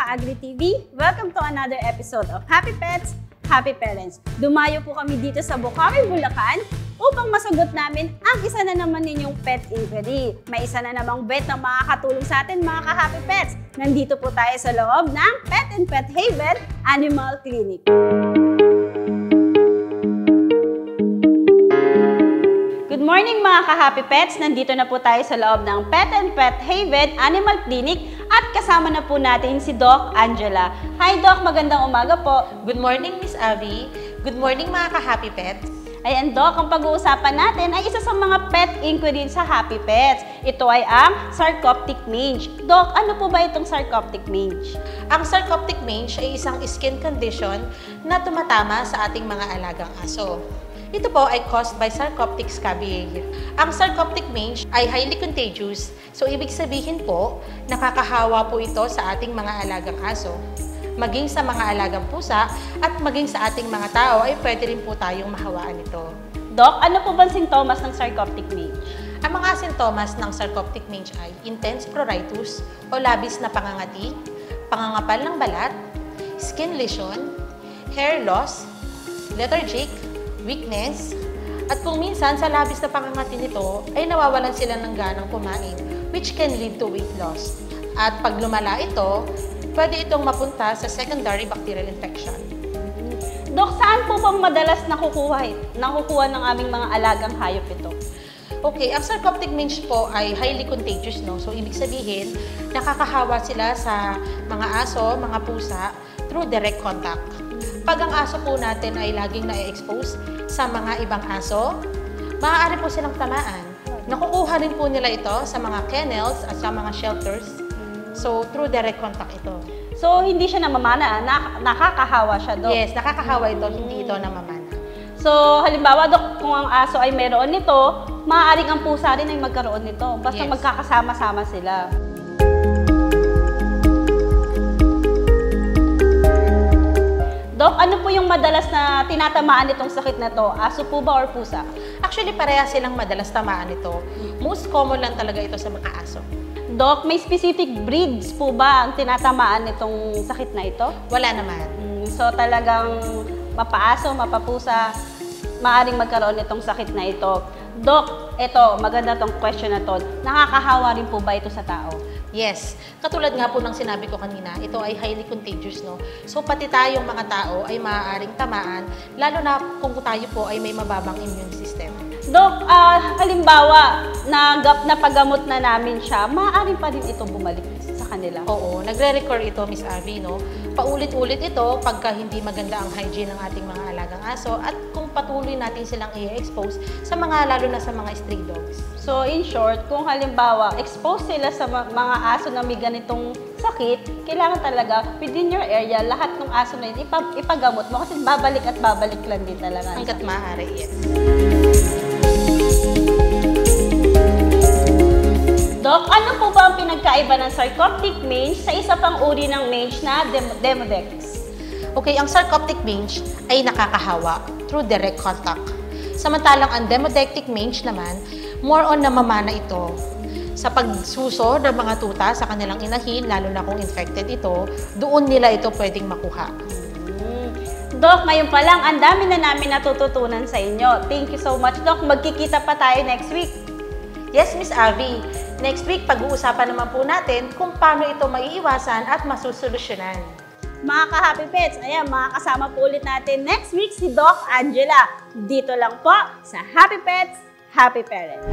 ka-Agri TV! Welcome to another episode of Happy Pets, Happy Parents. Dumayo po kami dito sa Bocaue, Bulacan upang masagot namin ang isa na naman ninyong pet inquiry. May isa na namang vet na makakatulong sa atin mga ka-Happy Pets. Nandito po tayo sa loob ng Pet and Pet Haven Animal Clinic. Good morning mga ka-Happy Pets! Nandito na po tayo sa loob ng Pet and Pet Haven Animal Clinic at kasama na po natin si Doc Angela. Hi Doc! Magandang umaga po! Good morning Miss Abby! Good morning mga ka-Happy Pets! Ayan Doc, ang pag-uusapan natin ay isa sa mga pet inquiry sa Happy Pets. Ito ay ang sarcoptic mange. Doc, ano po ba itong sarcoptic mange? Ang sarcoptic mange ay isang skin condition na tumatama sa ating mga alagang aso. Ito po ay caused by sarcoptic scabiei. Ang sarcoptic mange ay highly contagious, so ibig sabihin po, nakakahawa po ito sa ating mga alagang aso. Maging sa mga alagang pusa at maging sa ating mga tao ay pwede rin po tayong mahawaan ito. Doc, ano po bang sintomas ng sarcoptic mange? Ang mga sintomas ng sarcoptic mange ay intense pruritus o labis na pangangati, pangangapal ng balat, skin lesion, hair loss, lethargic, weakness, at kung minsan sa labis na pangangati nito ay nawawalan sila ng ganang kumain, which can lead to weight loss. At pag lumala ito, pwede itong mapunta sa secondary bacterial infection. Dok, saan po bang madalas nakukuha ng aming mga alagang hayop ito? Okay, ang sarcoptic mange po ay highly contagious, no? So, ibig sabihin, nakakahawa sila sa mga aso, mga pusa, through direct contact. Pag ang aso po natin ay laging na-expose sa mga ibang aso, maaari po silang tamaan. Nakukuha rin po nila ito sa mga kennels at sa mga shelters. So, through direct contact ito. So, hindi siya namamana, nakakahawa siya, Dok? Yes, nakakahawa ito, hindi ito namamana. So, halimbawa, Dok, kung ang aso ay mayroon nito, maaaring ang pusa rin ay magkaroon nito. Basta yes, magkakasama-sama sila. Dok, ano po yung madalas na tinatamaan nitong sakit na to? Aso po ba or pusa? Actually, pareha silang madalas tamaan ito. Most common lang talaga ito sa mga aso. Doc, may specific breeds po ba ang tinatamaan nitong sakit na ito? Wala naman. So talagang mapaaso, mapapusa, maaring magkaroon nitong sakit na ito. Doc, ito, maganda tong question na to. Nakakahawa rin po ba ito sa tao? Yes. Katulad nga po ng sinabi ko kanina, ito ay highly contagious, no? So, pati tayong mga tao ay maaaring tamaan, lalo na kung tayo po ay may mababang immune system. Doc, halimbawa, napagamot na namin siya, maaari pa rin ito bumalik sa kanila? Oo, nagre-recur ito, Miss Abby, no? Paulit-ulit ito pagka hindi maganda ang hygiene ng ating mga alagang aso at kung patuloy natin silang i-expose sa mga, lalo na sa mga stray dogs. So, in short, kung halimbawa, expose sila sa mga aso na may ganitong sakit, kailangan talaga within your area, lahat ng aso na yun, ipagamot mo kasi babalik at babalik lang din talaga. Hanggat maaari, yes. Doc, ano po ba ang pinagkaiba ng sarcoptic mange sa isa pang uri ng mange na Demodex? Okay, ang sarcoptic mange ay nakakahawa through direct contact. Samantalang ang demodectic mange naman, more on namamana ito. Sa pagsuso ng mga tuta sa kanilang inahin, lalo na kung infected ito, doon nila ito pwedeng makuha. Doc, ngayon pa lang, ang dami na namin natututunan sa inyo. Thank you so much, Doc. Magkikita pa tayo next week. Yes, Miss Abby. Next week, pag-uusapan naman po natin kung paano ito maiiwasan at masusolusyonan. Mga ka-Happy Pets, ayan, makakasama po ulit natin next week si Doc Angela. Dito lang po sa Happy Pets, Happy Parents.